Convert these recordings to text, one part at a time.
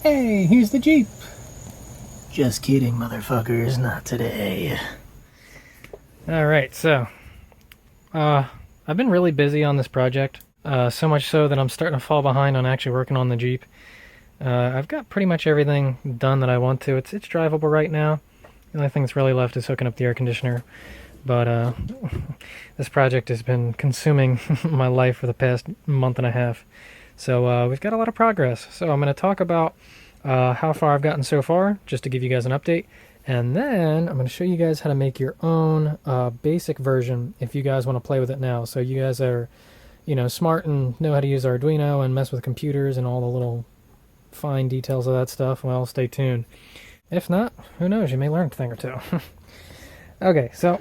Hey, here's the Jeep. Just kidding, motherfuckers, not today. Alright, so, I've been really busy on this project, so much so that I'm starting to fall behind on actually working on the Jeep. I've got pretty much everything done that I want to. It's drivable right now. The only thing that's really left is hooking up the air conditioner. But this project has been consuming my life for the past month and a half. So we've got a lot of progress. So I'm going to talk about how far I've gotten so far, just to give you guys an update. And then I'm going to show you guys how to make your own basic version if you guys want to play with it now. So you guys are, smart and know how to use Arduino and mess with computers and all the little fine details of that stuff. Well, stay tuned. If not, who knows? You may learn a thing or two. Okay, so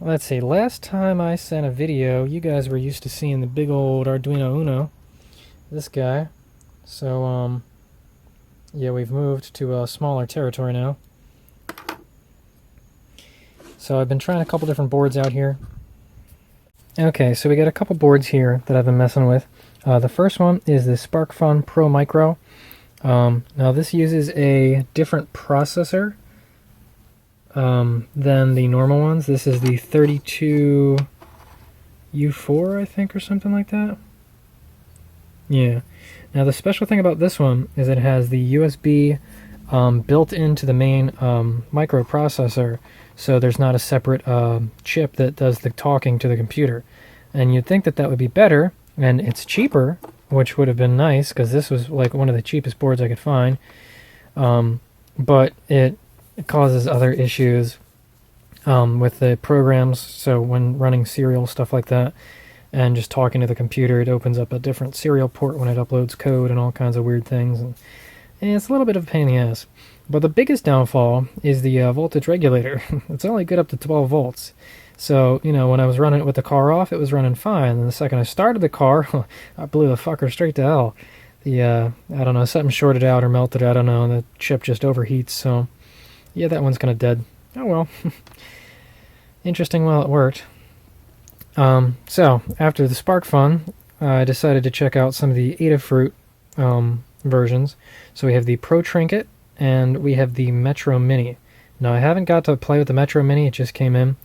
let's see. Last time I sent a video, you guys were used to seeing the big old Arduino Uno. This guy. So, yeah, we've moved to a smaller territory now. So I've been trying a couple different boards out here. Okay, so we got a couple boards here that I've been messing with. The first one is the SparkFun Pro Micro. Now this uses a different processor than the normal ones. This is the 32U4, I think, or something like that. Yeah. Now the special thing about this one is it has the USB built into the main microprocessor, so there's not a separate chip that does the talking to the computer. And you'd think that that would be better, and it's cheaper, which would have been nice, because this was like one of the cheapest boards I could find. But it causes other issues with the programs, so when running serial, stuff like that, and just talking to the computer, it opens up a different serial port when it uploads code and all kinds of weird things, and it's a little bit of a pain in the ass. But the biggest downfall is the voltage regulator. It's only good up to 12 volts. So, when I was running it with the car off, it was running fine. And the second I started the car, I blew the fucker straight to hell. I don't know, something shorted out or melted, I don't know, and the chip just overheats, so yeah, that one's kind of dead. Oh well. Interesting while it worked. So, after the SparkFun, I decided to check out some of the Adafruit versions. So we have the Pro Trinket, and we have the Metro Mini. Now, I haven't got to play with the Metro Mini, it just came in.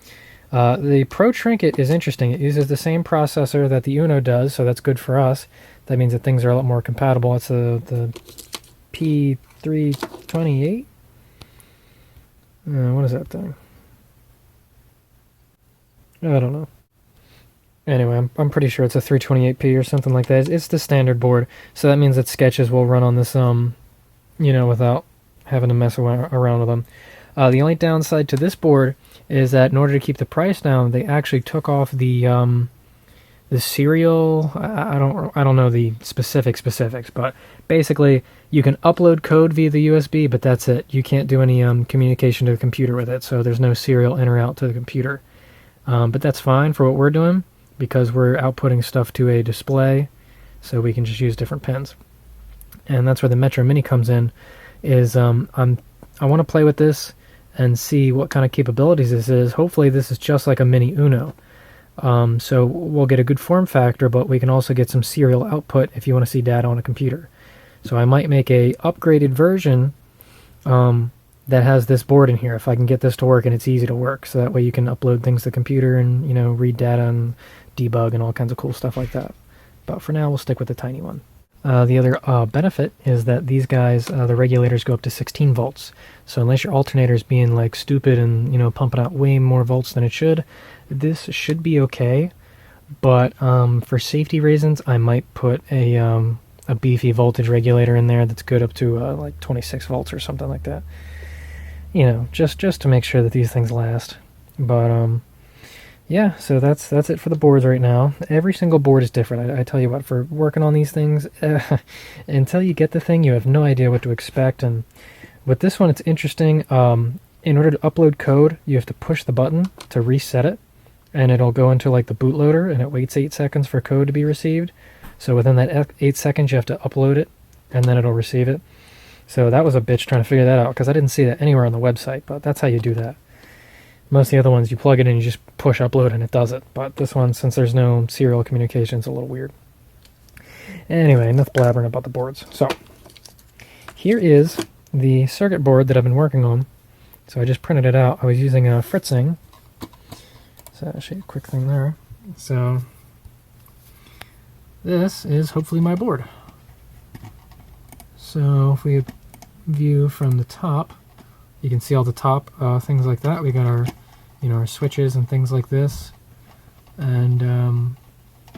The Pro Trinket is interesting. It uses the same processor that the Uno does, so that's good for us. That means that things are a lot more compatible. It's the P328? What is that thing? I don't know. Anyway, I'm pretty sure it's a 328p or something like that. It's the standard board, so that means that sketches will run on this, without having to mess around with them. The only downside to this board is that in order to keep the price down, they actually took off the serial. I don't know the specifics, but basically you can upload code via the USB, but that's it. You can't do any communication to the computer with it, so there's no serial in or out to the computer. But that's fine for what we're doing, because we're outputting stuff to a display, so we can just use different pins. And that's where the Metro Mini comes in. Is I want to play with this and see what kind of capabilities this is. Hopefully this is just like a mini Uno. So we'll get a good form factor, but we can also get some serial output if you want to see data on a computer. So I might make a upgraded version that has this board in here, if I can get this to work and it's easy to work. So that way you can upload things to the computer and, read data and debug and all kinds of cool stuff like that. But for now, we'll stick with the tiny one. The other benefit is that these guys, the regulators go up to 16 volts. So unless your alternator is being like stupid and pumping out way more volts than it should, this should be okay. But for safety reasons, I might put a beefy voltage regulator in there that's good up to like 26 volts or something like that. Just to make sure that these things last. But yeah, so that's it for the boards right now. Every single board is different. I tell you what, for working on these things, until you get the thing, you have no idea what to expect. And with this one, it's interesting. In order to upload code, you have to push the button to reset it, and it'll go into like the bootloader, and it waits 8 seconds for code to be received. So within that 8 seconds, you have to upload it, and then it'll receive it. So that was a bitch trying to figure that out, because I didn't see that anywhere on the website, but that's how you do that. Most of the other ones, you plug it in, you just push upload and it does it. But this one, since there's no serial communication, it's a little weird. Anyway, enough blabbering about the boards. So, here is the circuit board that I've been working on. So I just printed it out. I was using a fritzing. So I'll show you a quick thing there. So this is hopefully my board. So if we view from the top, you can see all the top things like that. We got our, our switches and things like this, and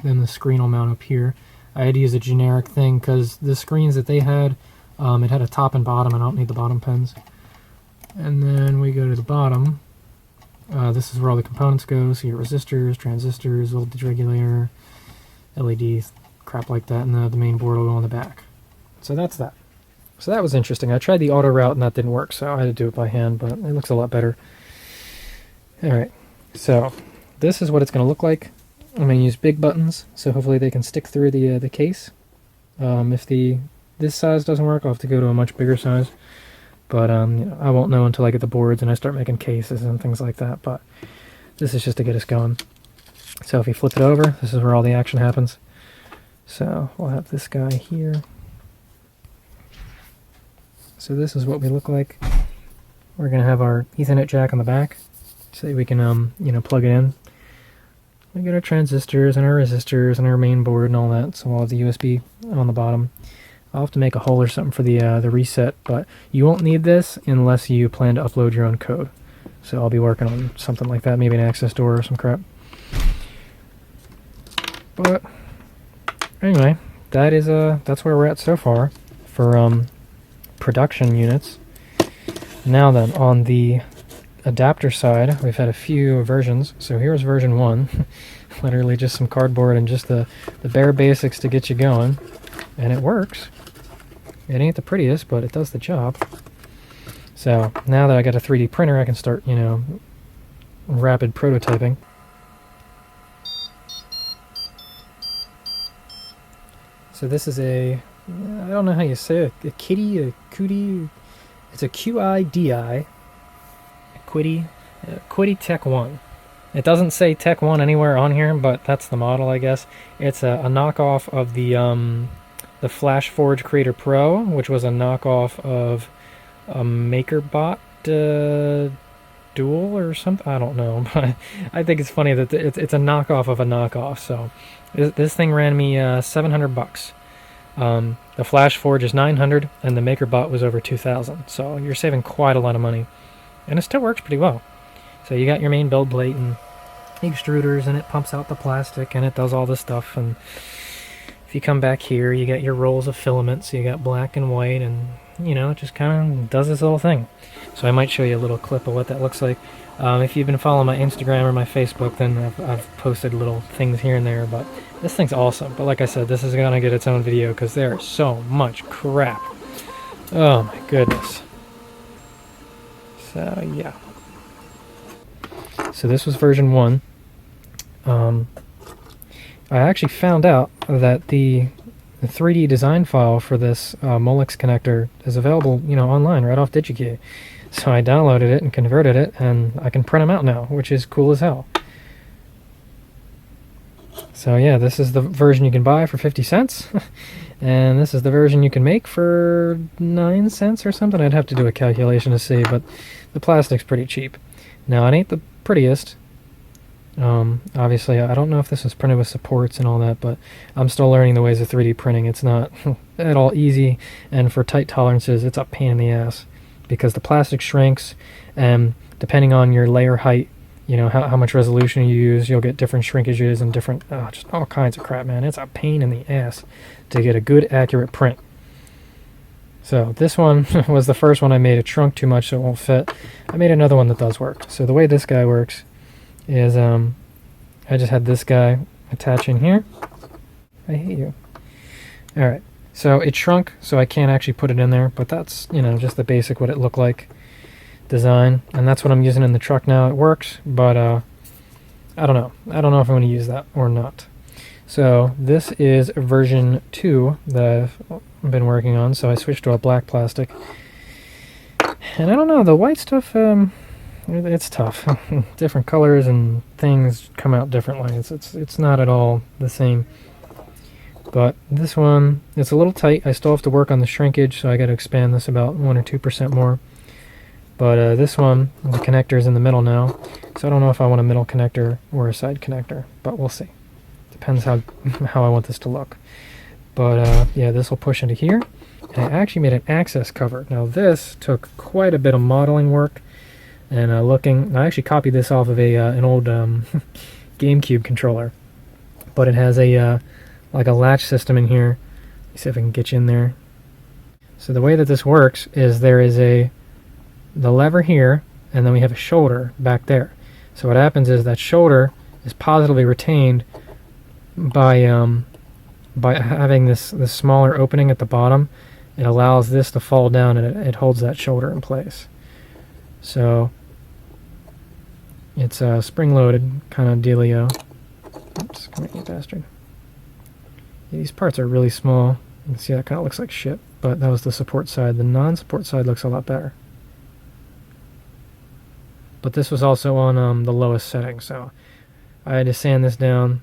then the screen will mount up here. I had to use a generic thing because the screens that they had, it had a top and bottom, and I don't need the bottom pins. And then we go to the bottom. This is where all the components go. So your resistors, transistors, voltage regulator, LEDs, crap like that, and the main board will go on the back. So that's that. So that was interesting. I tried the auto route and that didn't work, so I had to do it by hand, but it looks a lot better. Alright, so this is what it's going to look like. I'm going to use big buttons, so hopefully they can stick through the case. If this size doesn't work, I'll have to go to a much bigger size. But I won't know until I get the boards and I start making cases and things like that. But this is just to get us going. So if you flip it over, this is where all the action happens. So we'll have this guy here. So this is what we look like. We're going to have our Ethernet jack on the back so that we can plug it in. We got our transistors and our resistors and our main board and all that. So we'll have the USB on the bottom. I'll have to make a hole or something for the reset, but you won't need this unless you plan to upload your own code. So I'll be working on something like that, maybe an access door or some crap. But anyway, that's where we're at so far for production units. Now then, on the adapter side, we've had a few versions. So here's version 1, literally just some cardboard and just the bare basics to get you going, and it works. It ain't the prettiest, but it does the job. So now that I got a 3D printer, I can start, rapid prototyping. So this is I don't know how you say it, a kitty, a cootie, it's a QIDI, Quiddy Tech 1. It doesn't say Tech 1 anywhere on here, but that's the model, I guess. It's a knockoff of the FlashForge Creator Pro, which was a knockoff of a MakerBot Dual or something. I don't know, but I think it's funny that it's a knockoff of a knockoff. So this thing ran me $700. The FlashForge is $900, and the MakerBot was over $2,000. So you're saving quite a lot of money, and it still works pretty well. So you got your main build plate and extruders, and it pumps out the plastic, and it does all this stuff. And if you come back here, you got your rolls of filaments. So you got black and white, and it just kind of does this little thing. So I might show you a little clip of what that looks like. If you've been following my Instagram or my Facebook, then I've posted little things here and there, but this thing's awesome. But like I said, this is going to get its own video because there's so much crap. Oh my goodness. So yeah. So this was version 1. I actually found out that the 3D design file for this Molex connector is available, online right off DigiKey. So I downloaded it and converted it, and I can print them out now, which is cool as hell. So yeah, this is the version you can buy for 50 cents, and this is the version you can make for 9 cents or something. I'd have to do a calculation to see, but the plastic's pretty cheap. Now, it ain't the prettiest. Obviously, I don't know if this was printed with supports and all that, but I'm still learning the ways of 3D printing. It's not at all easy, and for tight tolerances, it's a pain in the ass, because the plastic shrinks, and depending on your layer height, how much resolution you use, you'll get different shrinkages and different, just all kinds of crap, man. It's a pain in the ass to get a good, accurate print. So this one was the first one I made. It shrunk too much, so it won't fit. I made another one that does work. So the way this guy works is I just had this guy attach in here. I hate you. Alright, so it shrunk, so I can't actually put it in there, but that's, just the basic what it looked like design, and that's what I'm using in the truck now. It works, but I don't know. I don't know if I'm going to use that or not. So this is version 2 that I've been working on, so I switched to a black plastic. And I don't know, the white stuff, it's tough. Different colors and things come out differently. It's not at all the same. But this one, it's a little tight. I still have to work on the shrinkage, so I got to expand this about 1 or 2% more. But this one, the connector is in the middle now, so I don't know if I want a middle connector or a side connector, but we'll see. Depends how I want this to look. But yeah, this will push into here. And I actually made an access cover. Now this took quite a bit of modeling work and I actually copied this off of an old GameCube controller. But it has a like a latch system in here. Let me see if I can get you in there. So the way that this works is there is the lever here, and then we have a shoulder back there. So what happens is that shoulder is positively retained by having this smaller opening at the bottom. It allows this to fall down, and it holds that shoulder in place. So it's a spring-loaded kind of dealio. Oops, come here, you bastard. Yeah, these parts are really small. You can see that kind of looks like shit, but that was the support side. The non-support side looks a lot better. But this was also on the lowest setting, so I had to sand this down,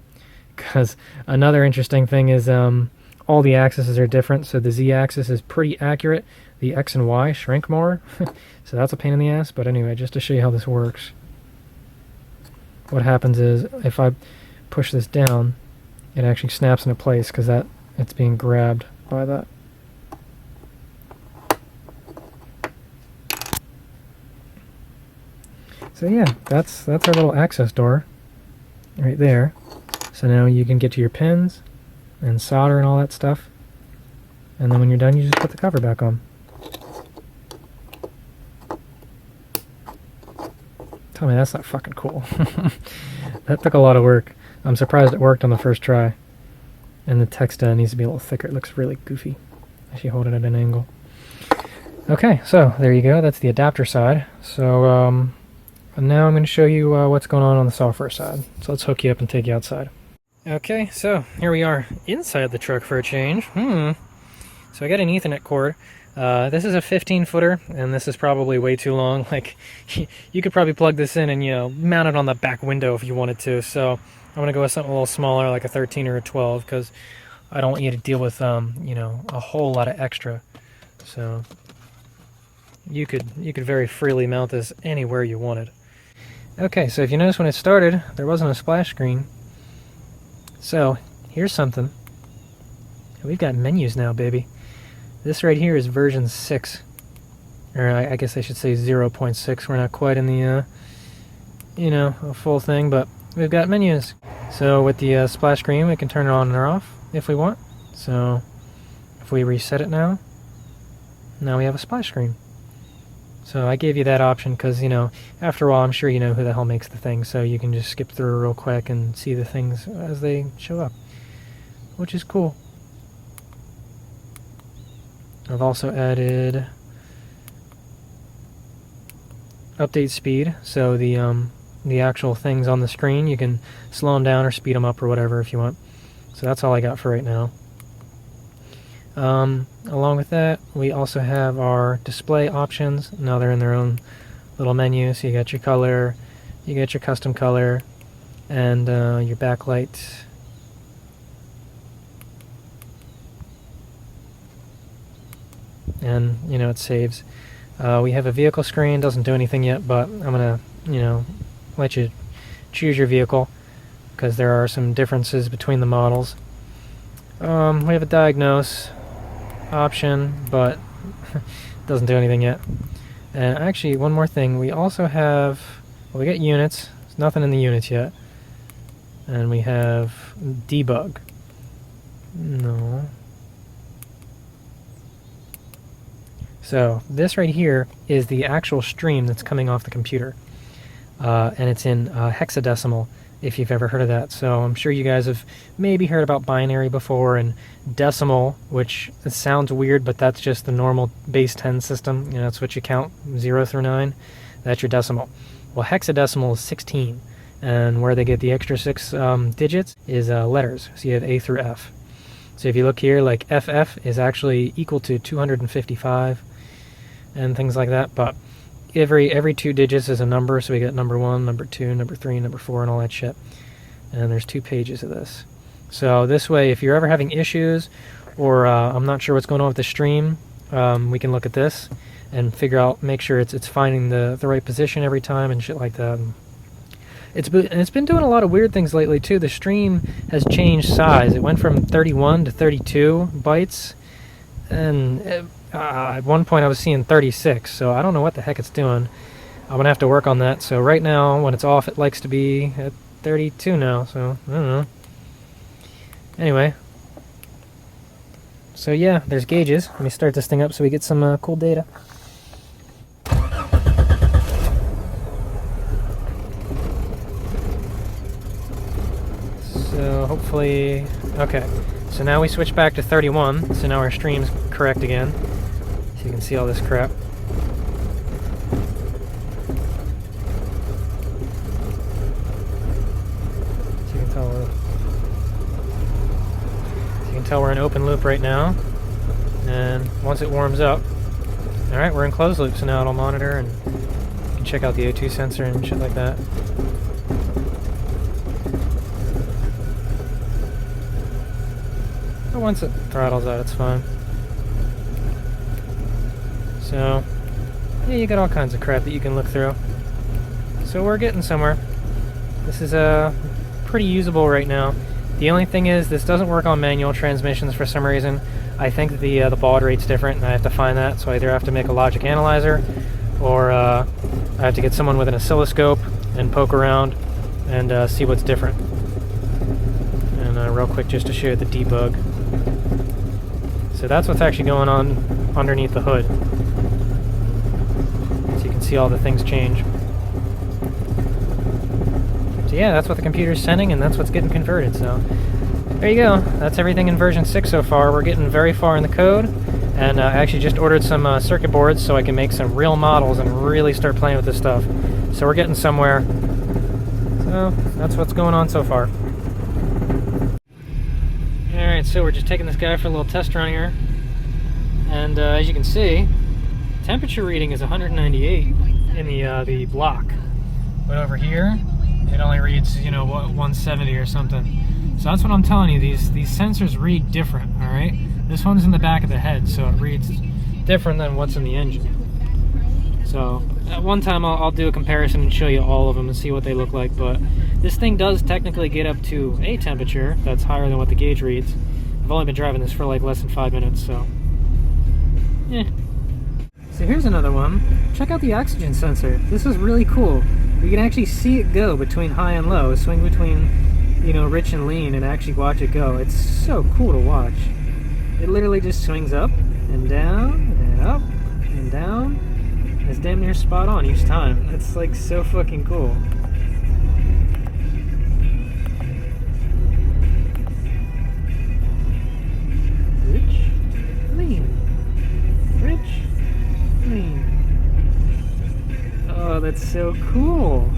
because another interesting thing is all the axes are different. So the Z-axis is pretty accurate. The X and Y shrink more, so that's a pain in the ass. But anyway, just to show you how this works, what happens is if I push this down, it actually snaps into place because it's being grabbed by that. So yeah, that's our little access door right there. So now you can get to your pins and solder and all that stuff. And then when you're done, you just put the cover back on. Tell me that's not fucking cool. That took a lot of work. I'm surprised it worked on the first try. And the text needs to be a little thicker. It looks really goofy. I should hold it at an angle. Okay, so there you go. That's the adapter side. So now I'm going to show you what's going on the software side. So let's hook you up and take you outside. Okay, so here we are inside the truck for a change. So I got an Ethernet cord. This is a 15-footer, and this is probably way too long. Like, you could probably plug this in and, mount it on the back window if you wanted to. So I'm going to go with something a little smaller, like a 13 or a 12, because I don't want you to deal with, a whole lot of extra. So you could very freely mount this anywhere you wanted. Okay, so if you notice when it started, there wasn't a splash screen. So here's something. We've got menus now, baby. This right here is version 6. Or I guess I should say 0.6. We're not quite in the, a full thing, but we've got menus. So with the splash screen, we can turn it on or off if we want. So if we reset it now we have a splash screen. So I gave you that option because, after all, I'm sure you know who the hell makes the thing, so you can just skip through real quick and see the things as they show up, which is cool. I've also added update speed, so the actual things on the screen, you can slow them down or speed them up or whatever if you want. So that's all I got for right now. Along with that, we also have our display options. Now they're in their own little menu, so you got your color, you get your custom color, and your backlight. And, it saves. We have a vehicle screen, doesn't do anything yet, but I'm going to, let you choose your vehicle, because there are some differences between the models. We have a diagnose option, but doesn't do anything yet. And actually, one more thing, we also have, we got units. There's nothing in the units yet. And we have debug. No. So this right here is the actual stream that's coming off the computer. And it's in hexadecimal, if you've ever heard of that. So I'm sure you guys have maybe heard about binary before, and decimal, which it sounds weird, but that's just the normal base 10 system. That's what you count, 0 through 9. That's your decimal. Well, hexadecimal is 16, and where they get the extra 6 digits is letters. So you have A through F. So if you look here, like FF is actually equal to 255, and things like that, but every 2 digits is a number, so we get number 1, number 2, number 3, number 4, and all that shit. And there's 2 pages of this. So this way, if you're ever having issues, or I'm not sure what's going on with the stream, we can look at this and figure out, make sure it's finding the right position every time and shit like that. It's been doing a lot of weird things lately too. The stream has changed size. It went from 31 to 32 bytes, and at one point I was seeing 36, so I don't know what the heck it's doing. I'm gonna have to work on that. So right now, when it's off, it likes to be at 32 now, so I don't know. Anyway, so yeah, there's gauges. Let me start this thing up so we get some cool data. So hopefully, okay. So now we switch back to 31, so now our stream's correct again. So you can see all this crap. So you can tell we're in open loop right now. And once it warms up, alright, we're in closed loop, so now it'll monitor and you can check out the O2 sensor and shit like that. But once it throttles out, it's fine. So, yeah, you got all kinds of crap that you can look through. So we're getting somewhere. This is pretty usable right now. The only thing is, this doesn't work on manual transmissions for some reason. I think that the baud rate's different, and I have to find that. So I either have to make a logic analyzer, or I have to get someone with an oscilloscope and poke around and see what's different. And real quick, just to show you the debug. So that's what's actually going on underneath the hood. So you can see all the things change. So yeah, that's what the computer's sending, and that's what's getting converted. So there you go. That's everything in version 6 so far. We're getting very far in the code, and I actually just ordered some circuit boards so I can make some real models and really start playing with this stuff. So we're getting somewhere. So that's what's going on so far. Alright, so we're just taking this guy for a little test run here, and as you can see, temperature reading is 198 in the block, but over here it only reads, you know, what, 170 or something. So that's what I'm telling you, these sensors read different. Alright, this one's in the back of the head, so it reads different than what's in the engine. So at one time I'll do a comparison and show you all of them and see what they look like, but this thing does technically get up to a temperature that's higher than what the gauge reads. I've only been driving this for like less than 5 minutes, so yeah. So here's another one. Check out the oxygen sensor. This is really cool. You can actually see it go between high and low, swing between, you know, rich and lean, and actually watch it go. It's so cool to watch. It literally just swings up and down and up and down. It's damn near spot on each time. It's like so fucking cool. Rich, lean. Rich, lean. Oh, that's so cool.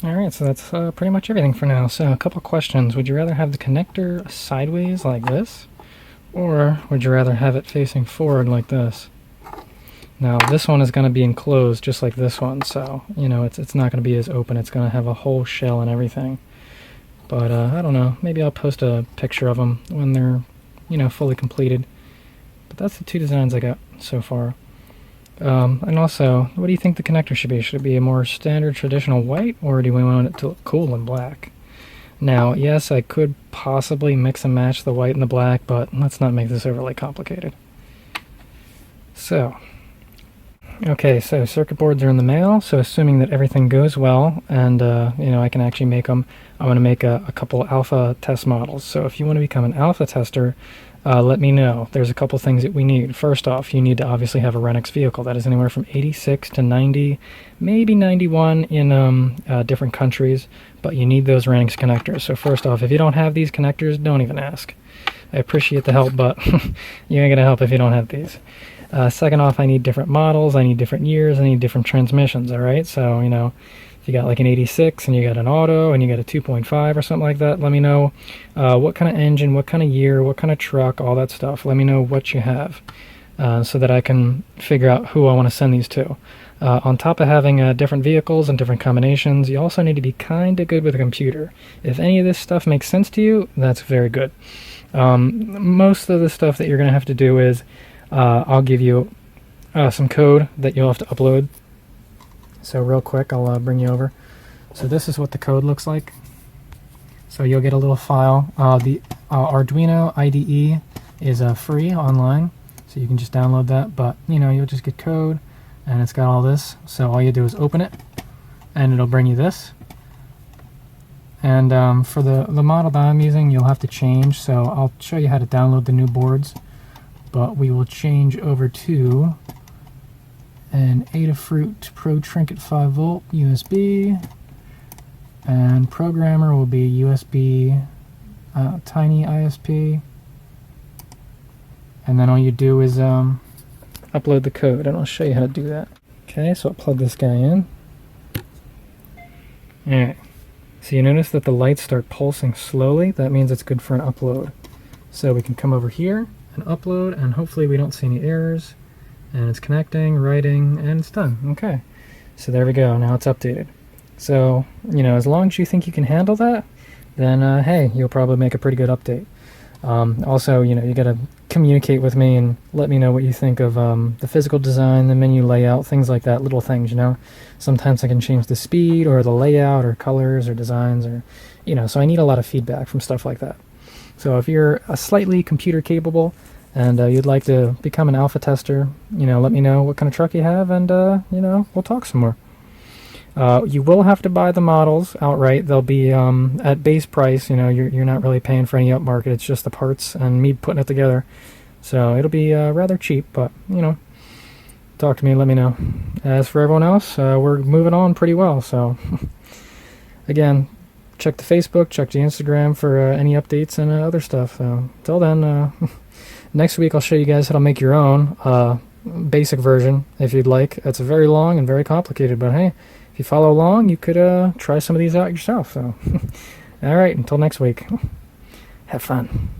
Alright, so that's pretty much everything for now. So a couple questions. Would you rather have the connector sideways like this? Or would you rather have it facing forward like this? Now this one is going to be enclosed just like this one, so you know it's not going to be as open. It's going to have a whole shell and everything. But I don't know, maybe I'll post a picture of them when they're, you know, fully completed. But that's the two designs I got so far. And also, what do you think the connector should be? Should it be a more standard traditional white, or do we want it to look cool in black? Now, yes, I could possibly mix and match the white and the black, but let's not make this overly complicated. So, okay, so circuit boards are in the mail, so assuming that everything goes well, and you know, I can actually make them, I'm going to make a couple alpha test models. So if you want to become an alpha tester, let me know. There's a couple things that we need. First off, you need to obviously have a Renix vehicle. That is anywhere from 86 to 90, maybe 91 in different countries, but you need those Renix connectors. So first off, if you don't have these connectors, don't even ask. I appreciate the help, but you ain't gonna help if you don't have these. Second off, I need different models, I need different years, I need different transmissions, alright? So, you know, if you got like an 86 and you got an auto and you got a 2.5 or something like that, let me know what kind of engine, what kind of year, what kind of truck, all that stuff. Let me know what you have. so that I can figure out who I want to send these to. On top of having different vehicles and different combinations, you also need to be kind of good with a computer. If any of this stuff makes sense to you, that's very good. Most of the stuff that you're going to have to do is I'll give you some code that you'll have to upload. So real quick, I'll bring you over. So this is what the code looks like. So you'll get a little file. The Arduino IDE is free online, so you can just download that, but you'll just get code, and it's got all this. So all you do is open it, and it'll bring you this. And for the model that I'm using, you'll have to change, so I'll show you how to download the new boards, but we will change over to an Adafruit Pro Trinket 5V USB, and programmer will be USB Tiny ISP, and then all you do is upload the code, and I'll show you how to do that. Okay, so I'll plug this guy in. Alright, so you notice that the lights start pulsing slowly. That means it's good for an upload. So we can come over here and upload, and hopefully we don't see any errors. And it's connecting, writing, and it's done. Okay, so there we go. Now it's updated. So, as long as you think you can handle that, then hey, you'll probably make a pretty good update. Also, you gotta communicate with me and let me know what you think of the physical design, the menu layout, things like that, little things, Sometimes I can change the speed or the layout or colors or designs or, so I need a lot of feedback from stuff like that. So if you're slightly computer capable and you'd like to become an alpha tester, let me know what kind of truck you have, and, we'll talk some more. You will have to buy the models outright. They'll be at base price. You're not really paying for any upmarket. It's just the parts and me putting it together. So it'll be rather cheap, but, talk to me, let me know. As for everyone else, we're moving on pretty well. So, again, check the Facebook, check the Instagram for any updates and other stuff. So, till then, next week I'll show you guys how to make your own basic version, if you'd like. It's very long and very complicated, but hey, if you follow along, you could try some of these out yourself. So, all right, until next week, have fun.